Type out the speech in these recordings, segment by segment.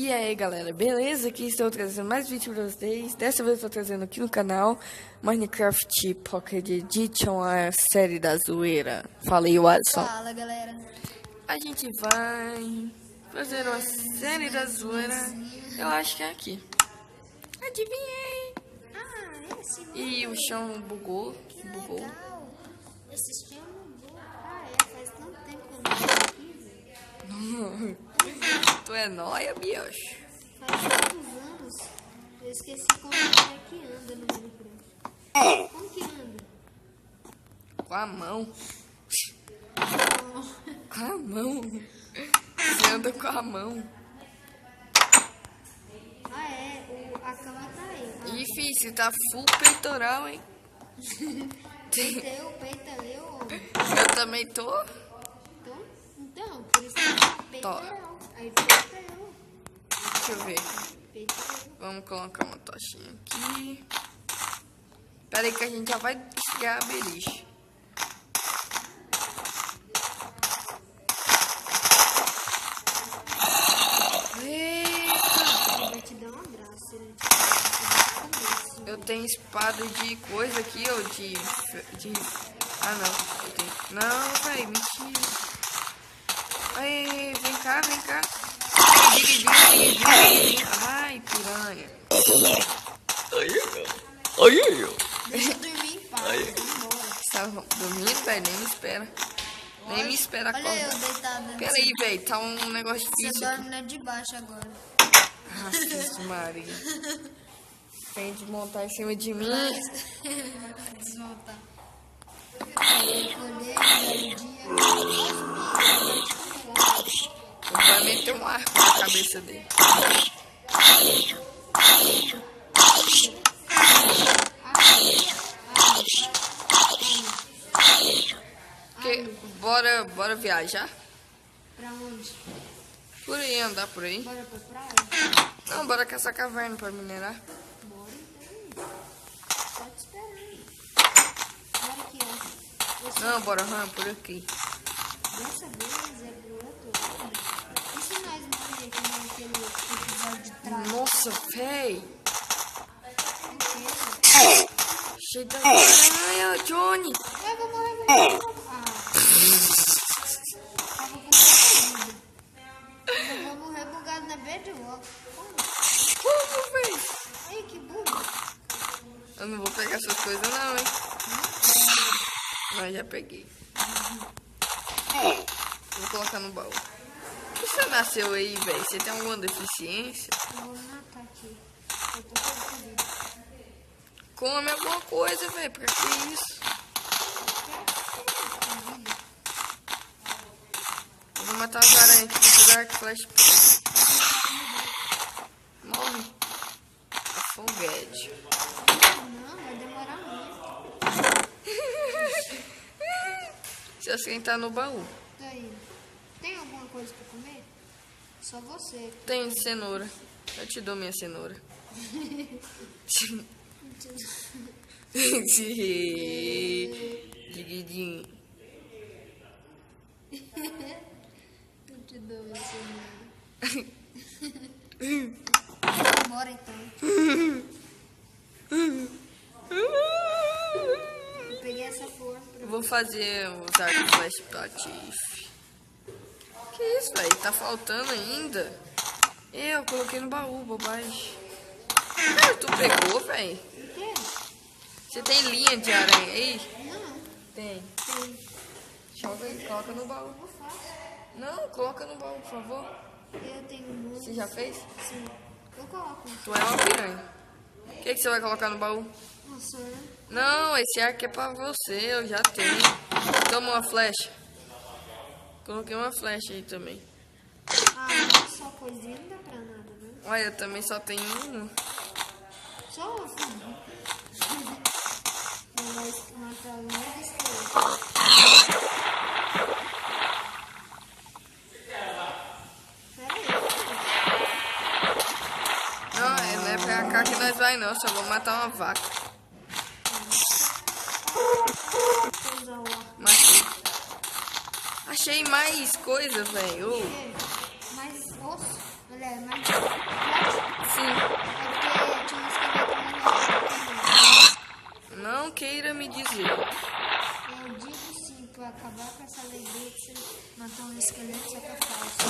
E aí galera, beleza? Aqui estou trazendo mais vídeo para vocês. Dessa vez estou trazendo aqui no canal Minecraft Pocket Edition, a série da zoeira. Falei, Watson. Fala galera. A gente vai fazer uma série da zoeira. Eu acho que é aqui. Adivinhei! Esse E o chão bugou. que Bugou. legal. Esse chão bugou. Faz tanto tempo que eu não venho aqui, velho. Tu é nóia, bicho? Faz tantos anos. Eu esqueci como é que anda no Minecraft. Como que anda? Com a mão. Com a mão. Você anda com a mão. A cama tá aí. Ih, filho, você tá full peitoral, hein? Peita eu. Eu também tô. Então, por isso que é peitoral. Aí peita eu. Deixa eu ver. Peita eu. Vamos colocar uma tochinha aqui. Pera aí que a gente já vai criar a beliche. Vai te dar um abraço. Ele te dá um abraço. Eu tenho espada de coisa aqui, ou de... Ah, não. Eu tenho... Não, velho, mentira. Ai, vem cá, vem cá. Ai, piranha. Deixa eu dormir em paz. Vamos embora. Você tá dormindo, velho? Nem me espera. Nem me espera Olha eu acordar. deitado. Pera aí, velho. Tá um negócio Você difícil aqui. dorme na de baixo agora. Nossa, Maria. Tem de montar em cima de mim. Desmontar. Colher, dia. Vai meter um arco na cabeça dele. Bora viajar? Pra onde? Por aí, andar por aí. Bora pra praia? Não, bora caçar caverna pra minerar. Bora então. Só te esperando. Bora aqui, ó. Não, bora por aqui. Dessa vez é pro outro lado. E se nós morrer que nem aquele episódio de trás? Nossa, véi. Inteiro? Cheio da aranha, Johnny. Eu vou morrer. Eu vou morrer bugado na bedrock. Como, véi? Ai, que burro. Eu não vou pegar essas coisas não, hein. Mas já peguei. Vou colocar no baú. Por que você nasceu aí, velho? Você tem alguma deficiência? Eu vou matar aqui. Eu tô todo feliz. Come alguma coisa, velho. Pra que isso? Eu vou matar as aranhas aqui com o arco flash. Morre. Foguete. Não, vai demorar muito. Se você entrar no baú. Daí, tem alguma coisa pra comer? Só você. Tem cenoura. Eu te dou minha cenoura. Digidinho. Eu te dou esse Bora então. Eu peguei essa flor pra Vou fazer os arcos flash pra Tiff. Que isso, velho? Tá faltando ainda? Eu coloquei no baú, bobagem. Cara, tu pegou, velho? O quê? Você tem linha de aranha aí? Não, Tem. tem. Joga aí, coloca no baú. Eu faço. Não, coloca no baú, por favor. Eu tenho muito. Você já fez? Sim. Eu coloco. Tu é uma piranha. O que você vai colocar no baú? Nossa, né? Não, esse arco é pra você, eu já tenho. Toma uma flecha. Coloquei uma flecha aí também. Só coisinha não dá pra nada, né? Olha, eu também só tenho uma. Só o filho. Não vai matar o meu esqueleto. Não é pra cá que nós vai não, só vou matar uma vaca. Vou usar o arco. Matei. Achei mais coisa, velho. Mais osso. Ele é mais forte? Sim. É porque tinha um esqueleto mais forte. Não queira me dizer. Eu digo sim, pra acabar com essa alegria que você matou um esqueleto, só que é falso.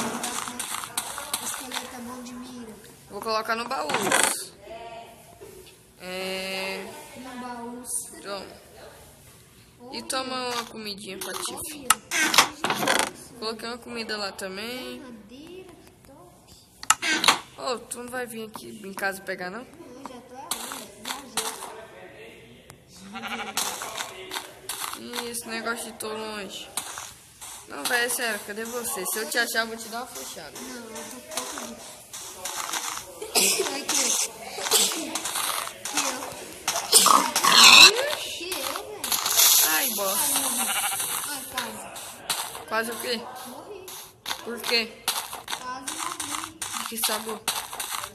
O esqueleto é bom de mira. Vou colocar no baú. No baú. Toma. E toma uma comidinha pra ti. Coloquei uma comida lá também. Madeira, que top. Ô, tu não vai vir aqui em casa pegar, não? Eu já tô ali, Ih, esse negócio de tô longe. Não, velho, é sério, cadê você? Se eu te achar, eu vou te dar uma flechada. não, eu tô com pouco de... Aqui, velho. Ai, bosta. Ai, quase. Quase o quê? Morri. Por quê? Quase morri. Que sabor?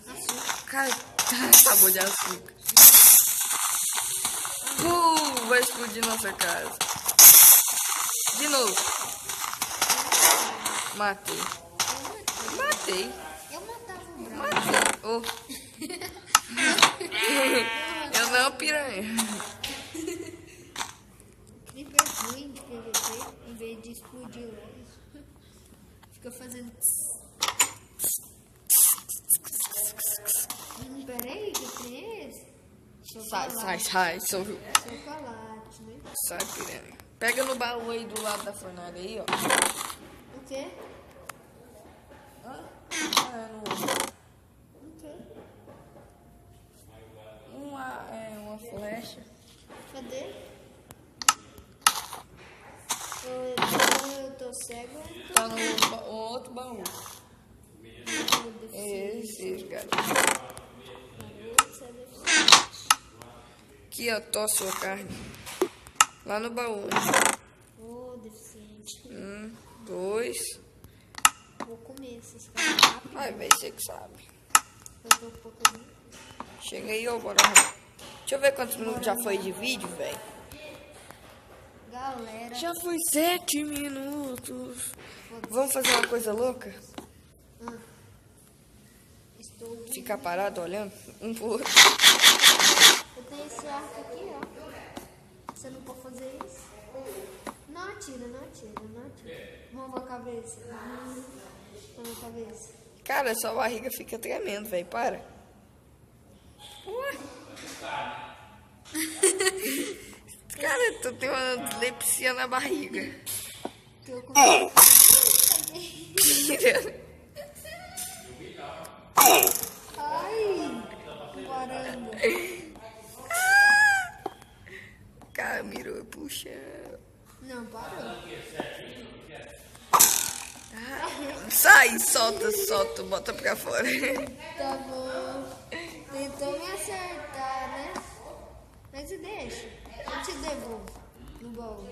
Açúcar. Cara, sabor de açúcar. Vai explodir nossa casa. De novo. Matei. Matei. Eu matava o bravo. Matei. Oh. Eu não, piranha. Creeper ruim de PVP, em vez de explodir logo. Fica fazendo... Peraí, que tem esse? Sai, sai, sai. Sorriu. Chocolate, né? Sai, piranha. Pega no baú aí do lado da fornalha aí, ó. O quê? Hã? O quê? Uma flecha. Cadê? Eu tô cego. Tá no outro baú. Esse, gato. Aqui, ó, tô a sua carne. Lá no baú. Ô, deficiente. 2. Vou comer esses caras rápido. Ai, velho, você que sabe. Eu tô um pouco... Chega aí, ó, bora lá. Deixa eu ver quantos minutos já foi de vídeo, velho. Galera... Já foi 7 minutos. Vamos fazer uma coisa louca? Estou... Ficar parado olhando um pro outro. Eu tenho esse arco aqui, ó. Você não pode fazer isso. Não atira, não atira, não atira. Mova a cabeça. Mova a cabeça. Cara, sua barriga fica tremendo, velho. Para. Ué. Cara, tu tem uma dislexia na barriga. Que eu consigo. Ai, caramba. Cara, mirou, puxa. Não, parou. Sai, solta, bota pra fora. Tá bom. Tentou me acertar, né? Mas deixa. Eu te devolvo no baú.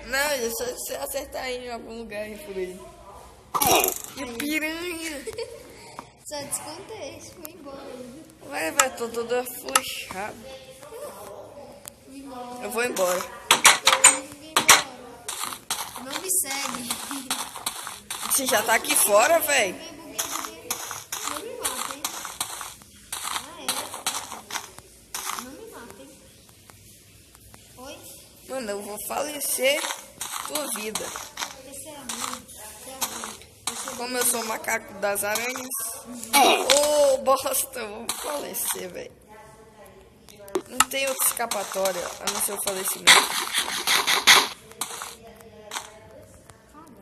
Não, é só você acertar aí em algum lugar aí por aí. Que piranha. Só descontei, foi embora. Vai, tô toda flechada. Fui embora. Eu vou embora. Eu fui embora. Não me segue. Você já tá aqui fora, velho? Buguei. Não me matem. Ah, é? Não me matem. Oi? Mano, eu vou falecer tua vida. Esse é ruim. Esse é ruim. Esse é Como eu sou macaco das aranhas. Ô, bosta, eu vou falecer, velho. Não tem outra escapatória a não ser o falecimento.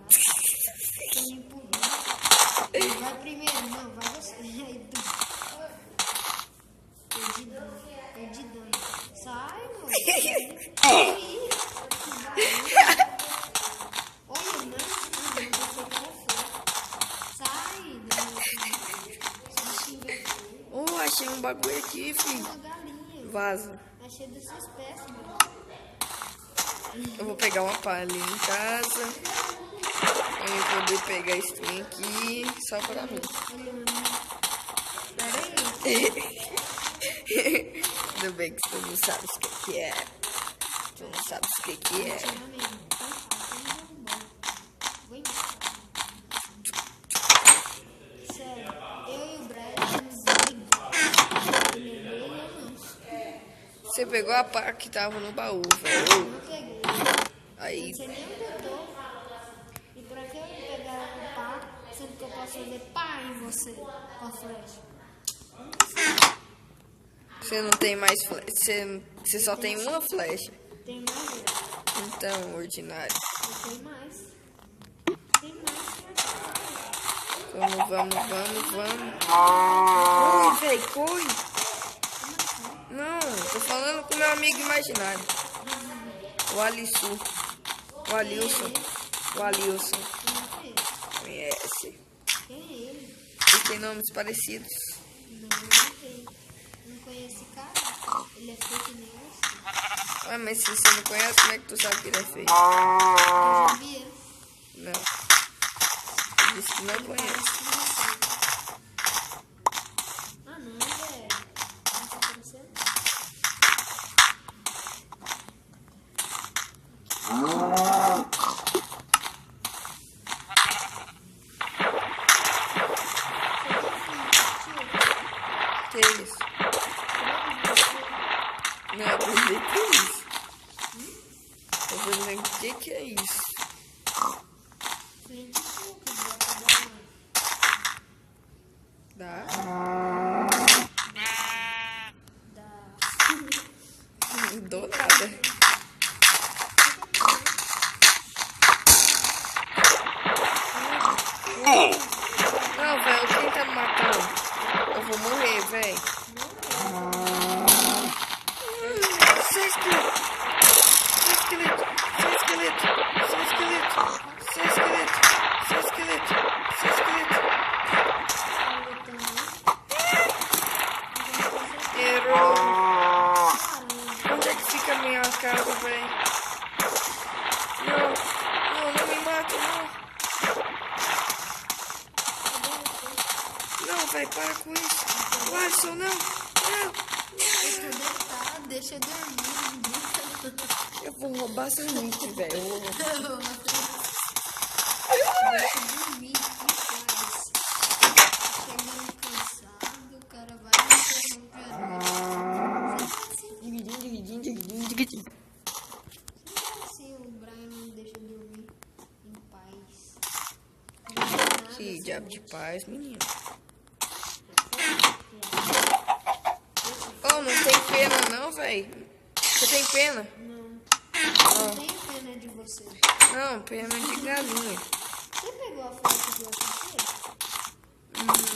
Você me empurrou. Vai primeiro, não, vai você. Aí tu. Perdi dano. Sai, mano. Aí. Olha, não, você quer sai, Oh, achei um bagulho aqui, filho. uma galinha. Vaza. Achei dessa espécie, mano. Eu vou pegar uma palha em casa. Eu vou poder pegar esse trem aqui só pra mim. Peraí. Ainda bem que tu não sabe o que é. Tu não sabe o que é. Tira mesmo. Vou embora. Sério, pegou a pá que tava no baú, velho. Não peguei. Aí, Não sei nem onde eu tô. E pra que eu pegar o pá, sendo que eu posso fazer pá em você com a flecha? você não tem mais flecha. Você só tem uma flecha. Tem mais? Então, ordinário. Não tem mais. Tem mais pra Vamos. Corre, velho, corre. Não, tô falando com meu amigo imaginário. O Alisson. O Alilson. Conhece. Quem é ele? Eles têm nomes parecidos. Não tem. Não conhece esse cara? Ele é feito nem você. Ah, mas se você não conhece, como é que tu sabe que ele é feio? Eu já vi ele. Não. Disse que não conhece. Ah, não, velho. Não tá aparecendo? Que é isso? Não, eu perguntei que é isso. Eu perguntei o que é isso. Frente pouco, dá pra dar uma. Dá? Dá. Não dou nada. Não, velho, quem tá me matando? Eu vou morrer, velho. Seu esqueleto. Errou. Onde é que fica a minha casa, velho? Não me mata, não. Não, velho, para com isso. O Alisson, não. Eu tô deitado, deixa eu dormir. Eu vou roubar seu nick, velho. Deixa eu dormir, que faz? Chegando cansado, o cara vai me interromper. Assim, o Brian não deixa eu dormir em paz. Que diabo de paz, menino. Oh, não tem pena não, velho. Você tem pena? Não tenho pena de você. Não, pena de galinha. Você pegou a foto que eu assisti?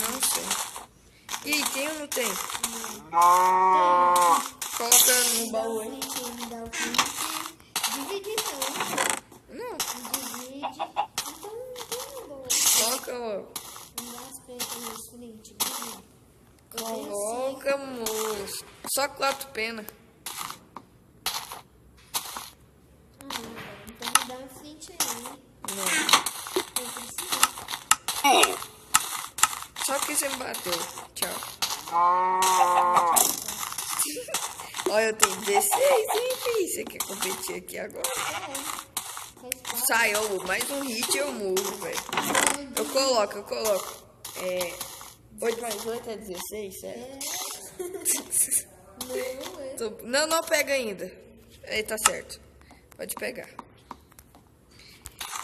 Não sei. E tem ou não tem? Tem. Coloca no baú aí. Me dá o print. Divide não. Não, Divide. Então não tem baú. coloca, ó. Me dá as pretas nos print. Divide. Eu tenho Coloca, moço. Só 4 penas. Então me dá um print aí. Não. Eu preciso. Só porque você me bateu. Tchau. Olha, eu tenho 16, hein, filho? Você quer competir aqui agora? Faz parte. Sai, ó, mais um hit eu morro, velho. Eu coloco. 8 mais 8 é 16, certo? Não pega ainda. Aí tá certo. Pode pegar.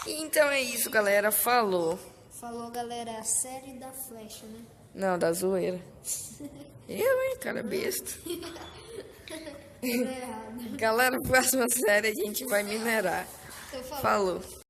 Então é isso, galera. Falou. Falou, galera. A série da flecha, né? Não, da zoeira. Eu, hein, cara besta. Tá errado. Galera, próxima série a gente vai minerar. Tô falando. Falou.